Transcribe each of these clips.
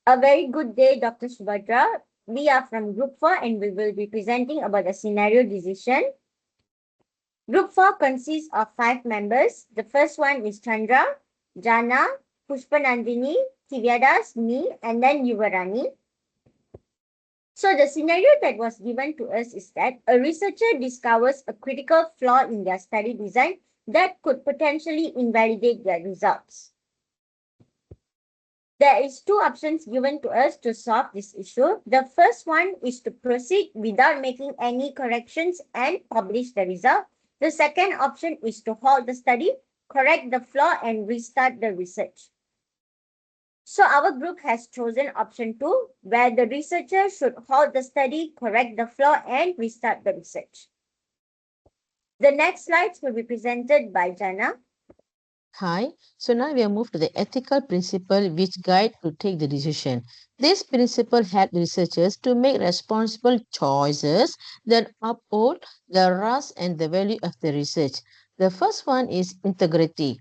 A very good day, Dr. Subhadra. We are from Group 4 and we will be presenting about the scenario decision. Group 4 consists of 5 members. The first one is Chandra, Jana, Pushpanandini, Tivyadas, me, and then Yuvarani. So the scenario that was given to us is that a researcher discovers a critical flaw in their study design that could potentially invalidate their results. There is two options given to us to solve this issue. The first one is to proceed without making any corrections and publish the result. The second option is to halt the study, correct the flaw, and restart the research. So our group has chosen option 2, where the researcher should halt the study, correct the flaw, and restart the research. The next slides will be presented by Jana. Hi, so now we have moved to the ethical principle which guide to take the decision. This principle helps researchers to make responsible choices that uphold the trust and the value of the research. The first one is integrity.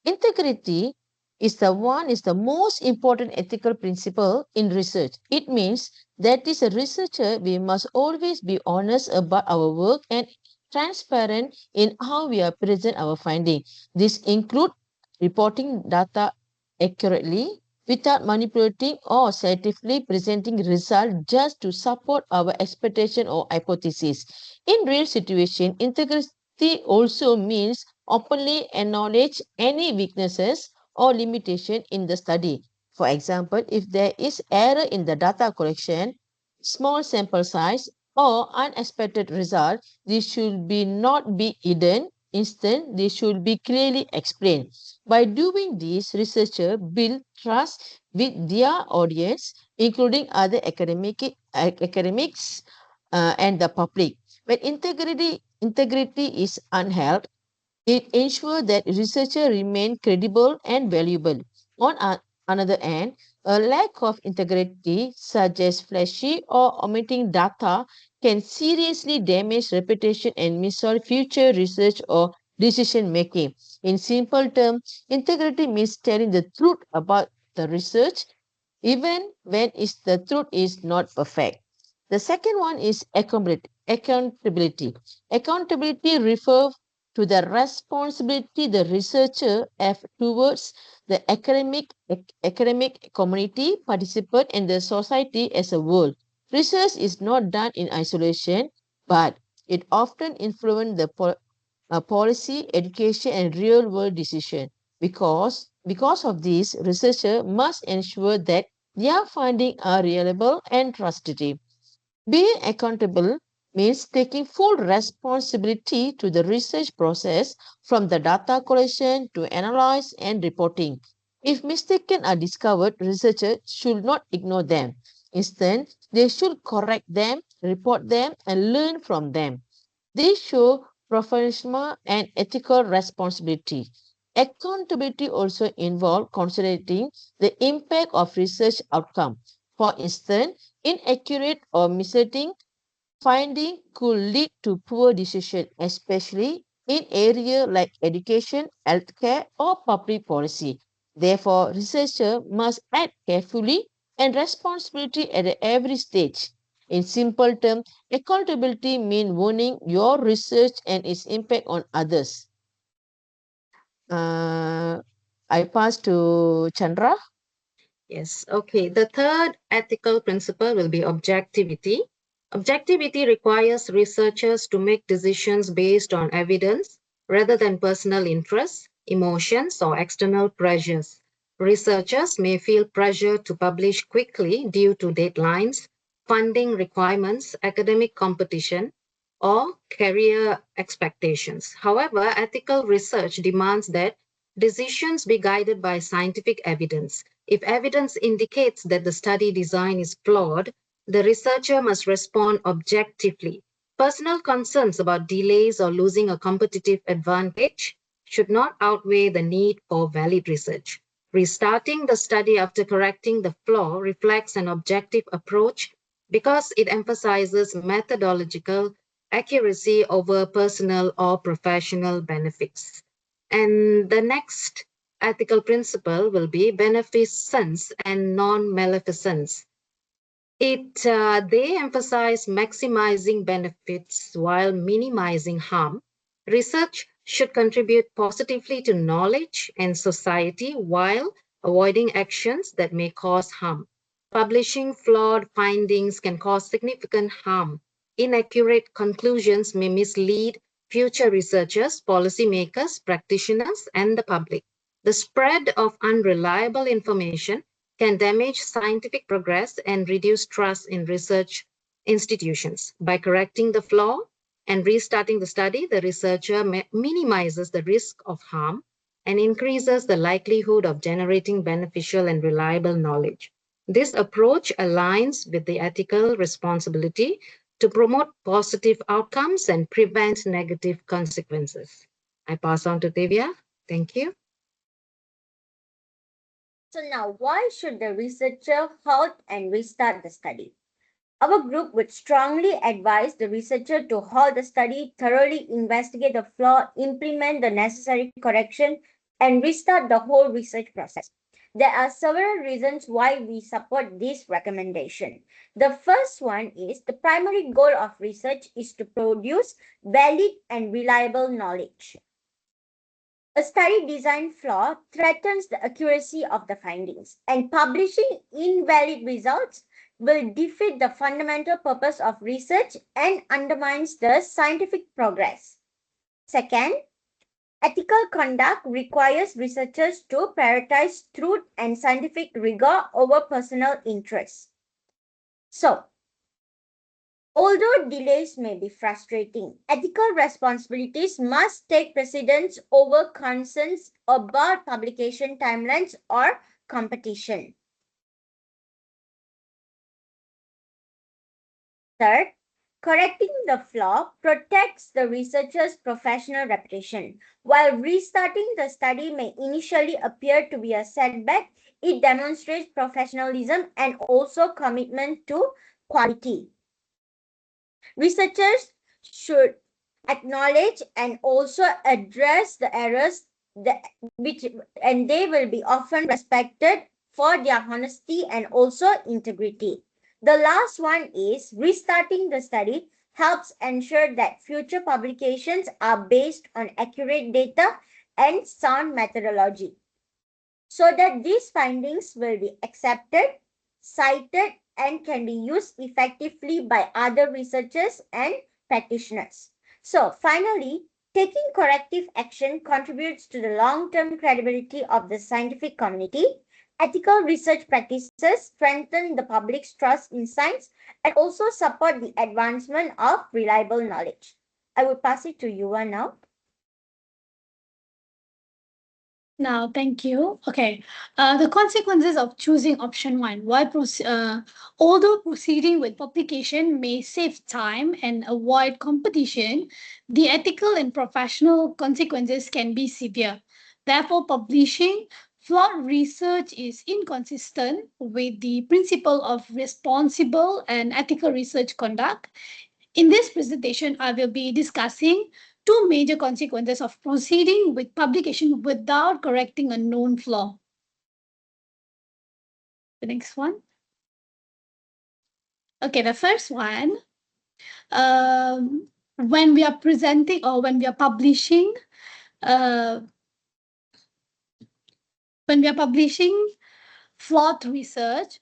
Integrity is the most important ethical principle in research. It means that as a researcher, we must always be honest about our work and transparent in how we are present our finding. This includes reporting data accurately without manipulating or scientifically presenting results just to support our expectation or hypothesis. In real situation, integrity also means openly acknowledge any weaknesses or limitation in the study. For example, if there is error in the data collection, small sample size, or unexpected result, this should be not be hidden. Instead, they should be clearly explained. By doing this, researchers build trust with their audience, including other academics and the public. When integrity is upheld, it ensures that researchers remain credible and valuable. On another hand, a lack of integrity, such as flashy or omitting data, can seriously damage reputation and mislead future research or decision making. In simple terms, integrity means telling the truth about the research, even when the truth is not perfect. The second one is accountability. Accountability refers to the responsibility the researcher have towards the academic community, participant, and the society as a whole. Research is not done in isolation, but it often influences the policy, education, and real-world decision. Because of this, researchers must ensure that their findings are reliable and trustworthy. Being accountable means taking full responsibility to the research process from the data collection to analysis and reporting. If mistakes are discovered, researchers should not ignore them. Instead, they should correct them, report them, and learn from them. They show professional and ethical responsibility. Accountability also involves considering the impact of research outcome. For instance, inaccurate or misleading finding could lead to poor decision, especially in areas like education, healthcare, or public policy. Therefore, researchers must act carefully and responsibility at every stage. In simple terms, accountability means owning your research and its impact on others. Uh, I pass to Chandra. Yes, okay. The third ethical principle will be objectivity. Objectivity requires researchers to make decisions based on evidence rather than personal interests, emotions, or external pressures. Researchers may feel pressure to publish quickly due to deadlines, funding requirements, academic competition, or career expectations. However, ethical research demands that decisions be guided by scientific evidence. If evidence indicates that the study design is flawed, the researcher must respond objectively. Personal concerns about delays or losing a competitive advantage should not outweigh the need for valid research. Restarting the study after correcting the flaw reflects an objective approach because it emphasizes methodological accuracy over personal or professional benefits. And the next ethical principle will be beneficence and non-maleficence. They emphasize maximizing benefits while minimizing harm. Research should contribute positively to knowledge and society while avoiding actions that may cause harm. Publishing flawed findings can cause significant harm. Inaccurate conclusions may mislead future researchers, policymakers, practitioners, and the public. The spread of unreliable information can damage scientific progress and reduce trust in research institutions. By correcting the flaw and restarting the study, the researcher minimizes the risk of harm and increases the likelihood of generating beneficial and reliable knowledge. This approach aligns with the ethical responsibility to promote positive outcomes and prevent negative consequences. I pass on to Divya. Thank you. So now, why should the researcher halt and restart the study? Our group would strongly advise the researcher to halt the study, thoroughly investigate the flaw, implement the necessary correction, and restart the whole research process. There are several reasons why we support this recommendation. The first one is the primary goal of research is to produce valid and reliable knowledge. A study design flaw threatens the accuracy of the findings, and publishing invalid results will defeat the fundamental purpose of research and undermines the scientific progress. Second, ethical conduct requires researchers to prioritize truth and scientific rigor over personal interests. So, although delays may be frustrating, ethical responsibilities must take precedence over concerns about publication timelines or competition. Third, correcting the flaw protects the researcher's professional reputation. While restarting the study may initially appear to be a setback, it demonstrates professionalism and also commitment to quality. Researchers should acknowledge and also address the errors and they will be often respected for their honesty and also integrity. The last one is restarting the study helps ensure that future publications are based on accurate data and sound methodology, so that these findings will be accepted, cited, and can be used effectively by other researchers and practitioners. So finally, taking corrective action contributes to the long-term credibility of the scientific community. Ethical research practices strengthen the public's trust in science and also support the advancement of reliable knowledge. I will pass it to Yuva now. Now, thank you. Okay, the consequences of choosing option one. Although proceeding with publication may save time and avoid competition, the ethical and professional consequences can be severe. Therefore, publishing flawed research is inconsistent with the principle of responsible and ethical research conduct. In this presentation, I will be discussing two major consequences of proceeding with publication without correcting a known flaw. The next one. Okay, the first one, when we are presenting or when we are publishing, flawed research,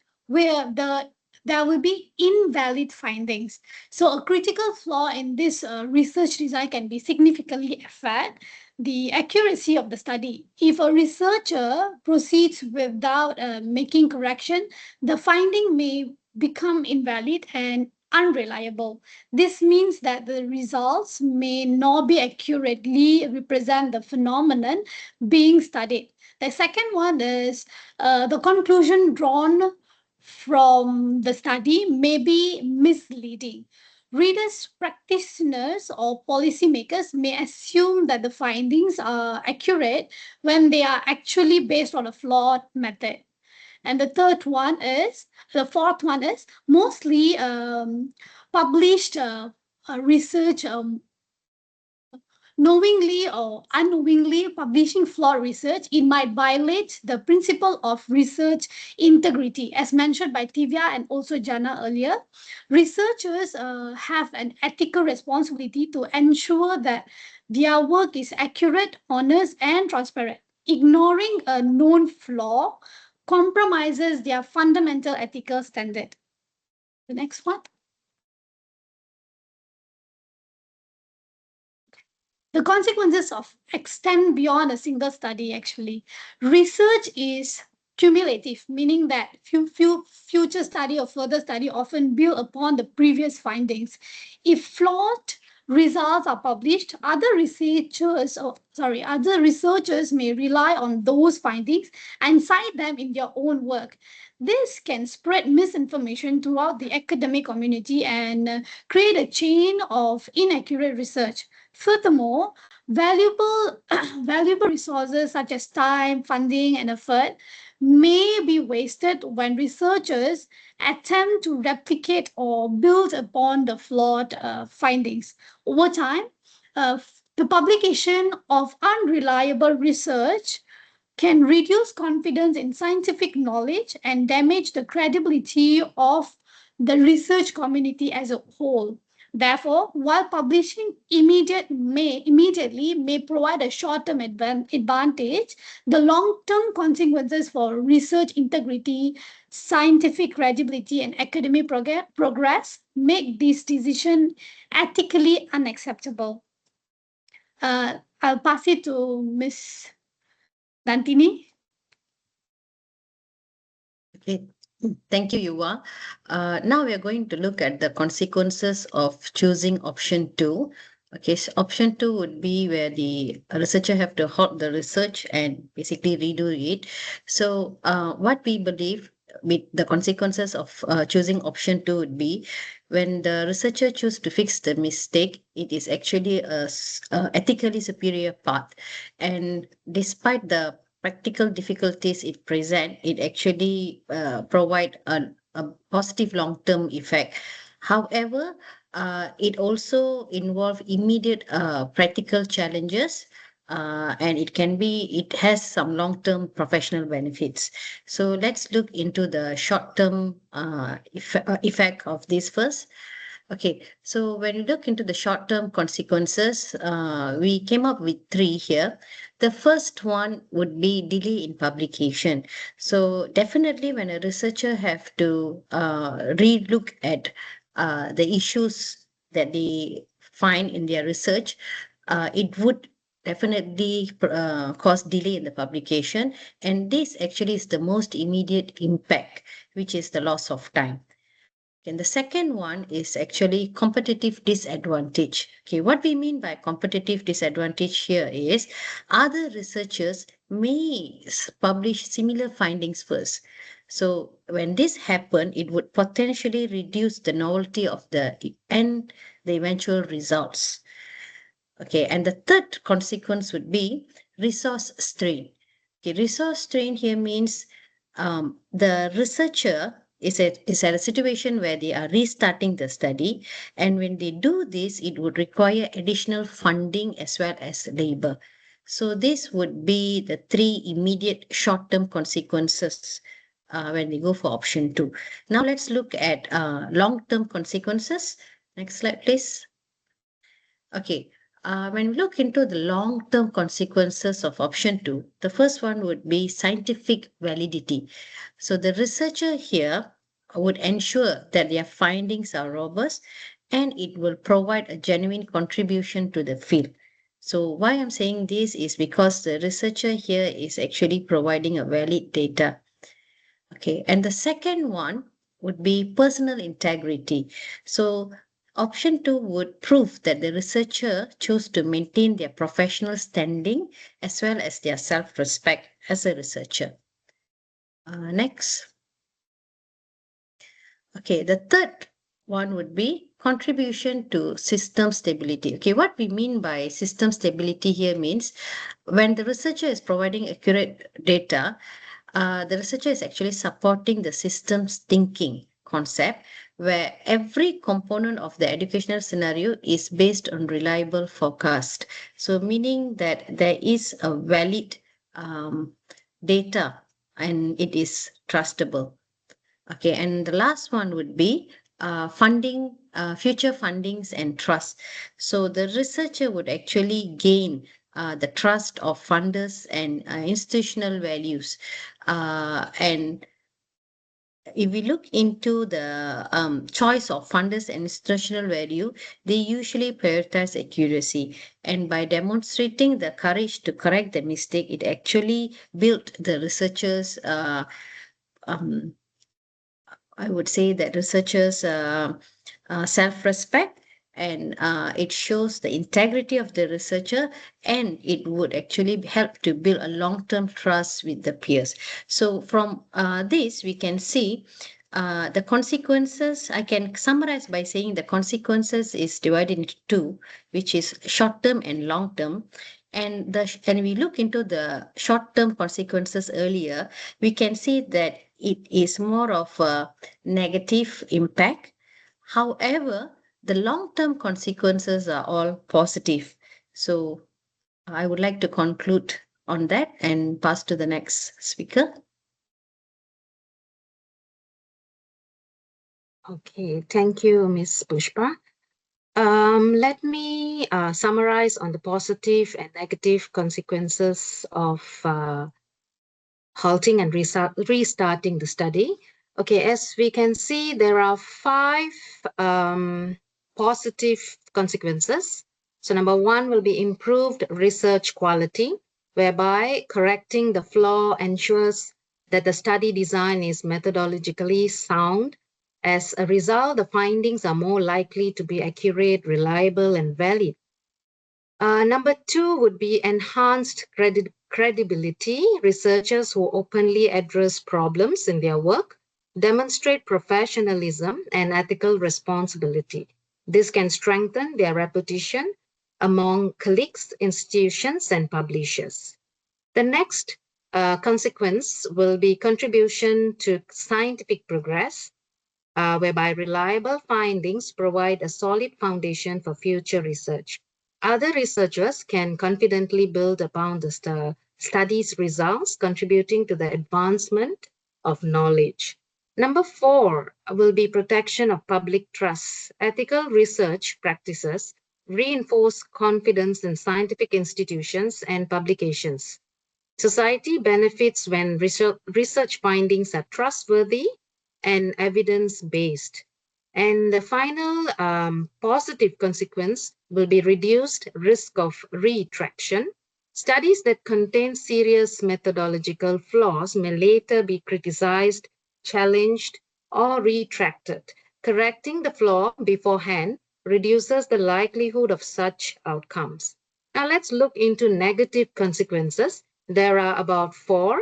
there will be invalid findings. So a critical flaw in this research design can be significantly affect the accuracy of the study. If a researcher proceeds without making correction, the finding may become invalid and unreliable. This means that the results may not be accurately represent the phenomenon being studied. The second one is the conclusion drawn from the study may be misleading. Readers, practitioners, or policymakers may assume that the findings are accurate when they are actually based on a flawed method. And the fourth one is mostly published research knowingly or unknowingly publishing flawed research, it might violate the principle of research integrity, as mentioned by Tivia and also Jana earlier. Researchers have an ethical responsibility to ensure that their work is accurate, honest, and transparent. Ignoring a known flaw compromises their fundamental ethical standard. The next one. The consequences of extend beyond a single study actually. Research is cumulative, meaning that future study or further study often build upon the previous findings. If flawed results are published, other researchers may rely on those findings and cite them in their own work. This can spread misinformation throughout the academic community and create a chain of inaccurate research. Furthermore, valuable, valuable resources such as time, funding, and effort may be wasted when researchers attempt to replicate or build upon the flawed findings. Over time, the publication of unreliable research can reduce confidence in scientific knowledge and damage the credibility of the research community as a whole. Therefore, while publishing immediately may provide a short-term advantage, the long-term consequences for research integrity, scientific credibility, and academic progress make this decision ethically unacceptable. I'll pass it to Ms. Dantini. Okay, thank you, Yuva. Now we are going to look at the consequences of choosing option 2. Okay, so option 2 would be where the researcher have to halt the research and basically redo it. So what we believe with the consequences of choosing option 2 would be when the researcher choose to fix the mistake, it is actually a ethically superior path. And despite the practical difficulties it present, it actually provide a positive long-term effect. However, it also involve immediate practical challenges, and it has some long-term professional benefits. So let's look into the short-term effect of this first. Okay, so when you look into the short-term consequences, we came up with 3 here. The first one would be delay in publication. So definitely when a researcher have to relook at the issues that they find in their research, it would definitely cause delay in the publication. And this actually is the most immediate impact, which is the loss of time. And the second one is actually competitive disadvantage. Okay, what we mean by competitive disadvantage here is other researchers may publish similar findings first. So when this happens, it would potentially reduce the novelty of the eventual results. Okay, and the third consequence would be resource strain. Okay, resource strain here means the researcher is at a situation where they are restarting the study, and when they do this, it would require additional funding as well as labor. So this would be the 3 immediate short-term consequences when they go for option 2. Now let's look at long-term consequences. Next slide, please. Okay. When we look into the long-term consequences of option 2, the first one would be scientific validity. So the researcher here would ensure that their findings are robust and it will provide a genuine contribution to the field. So why I'm saying this is because the researcher here is actually providing a valid data. Okay, and the second one would be personal integrity. So option 2 would prove that the researcher chose to maintain their professional standing as well as their self-respect as a researcher. Next. Okay, the third one would be contribution to system stability. Okay, what we mean by system stability here means when the researcher is providing accurate data, the researcher is actually supporting the system's thinking, concept where every component of the educational scenario is based on reliable forecast. So meaning that there is a valid data and it is trustable. Okay, and the last one would be funding, future fundings and trust. So the researcher would actually gain the trust of funders and institutional values. And if we look into the choice of funders and institutional value, they usually prioritize accuracy. And by demonstrating the courage to correct the mistake, it actually built the researchers' I would say that researchers' self-respect, and it shows the integrity of the researcher, and it would actually help to build a long-term trust with the peers. So from this, we can see the consequences. I can summarize by saying the consequences is divided into two, which is short-term and long-term. And we look into the short-term consequences earlier, we can see that it is more of a negative impact. However, the long-term consequences are all positive. So I would like to conclude on that and pass to the next speaker. Okay, thank you, Ms. Pushpa. Let me summarize on the positive and negative consequences of halting and restarting the study. Okay, as we can see, there are 5 positive consequences. So number 1 will be improved research quality, whereby correcting the flaw ensures that the study design is methodologically sound. As a result, the findings are more likely to be accurate, reliable, and valid. Number 2 would be enhanced credibility. Researchers who openly address problems in their work demonstrate professionalism and ethical responsibility. This can strengthen their reputation among colleagues, institutions, and publishers. The next consequence will be contribution to scientific progress, whereby reliable findings provide a solid foundation for future research. Other researchers can confidently build upon the study's results, contributing to the advancement of knowledge. Number 4 will be protection of public trust. Ethical research practices reinforce confidence in scientific institutions and publications. Society benefits when research findings are trustworthy and evidence-based. And the final positive consequence will be reduced risk of retraction. Studies that contain serious methodological flaws may later be criticized, challenged, or retracted. Correcting the flaw beforehand reduces the likelihood of such outcomes. Now let's look into negative consequences. There are about 4.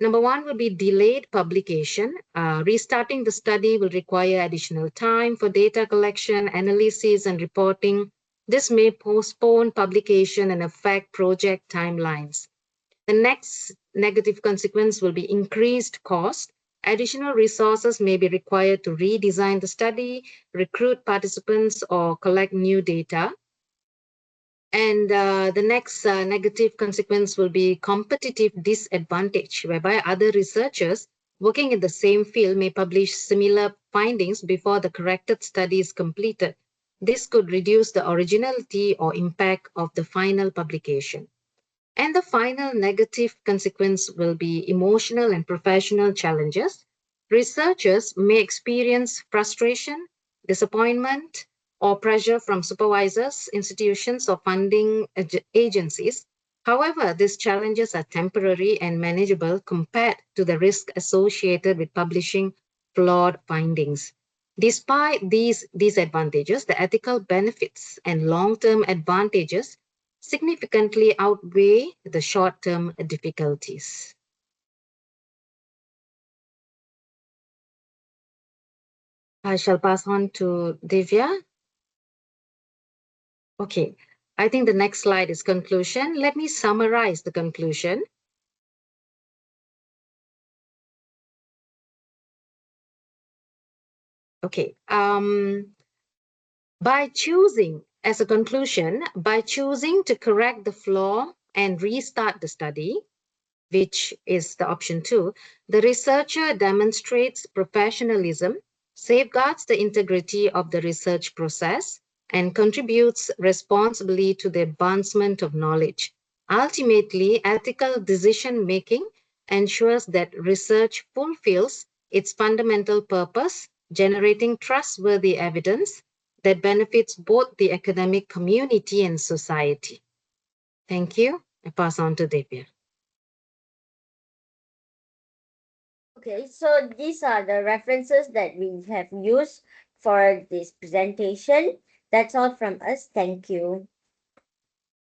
Number 1 will be delayed publication. Restarting the study will require additional time for data collection, analysis, and reporting. This may postpone publication and affect project timelines. The next negative consequence will be increased cost. Additional resources may be required to redesign the study, recruit participants, or collect new data. And the next negative consequence will be competitive disadvantage, whereby other researchers working in the same field may publish similar findings before the corrected study is completed. This could reduce the originality or impact of the final publication. And the final negative consequence will be emotional and professional challenges. Researchers may experience frustration, disappointment, or pressure from supervisors, institutions, or funding agencies. However, these challenges are temporary and manageable compared to the risk associated with publishing flawed findings. Despite these disadvantages, the ethical benefits and long-term advantages significantly outweigh the short-term difficulties. I shall pass on to Divya. Okay, I think the next slide is conclusion. Let me summarize the conclusion. Okay. By choosing, as a conclusion, by choosing to correct the flaw and restart the study, which is the option 2, the researcher demonstrates professionalism, safeguards the integrity of the research process, and contributes responsibly to the advancement of knowledge. Ultimately, ethical decision making ensures that research fulfills its fundamental purpose, generating trustworthy evidence that benefits both the academic community and society. Thank you. I pass on to Divya. Okay, so these are the references that we have used for this presentation. That's all from us. Thank you.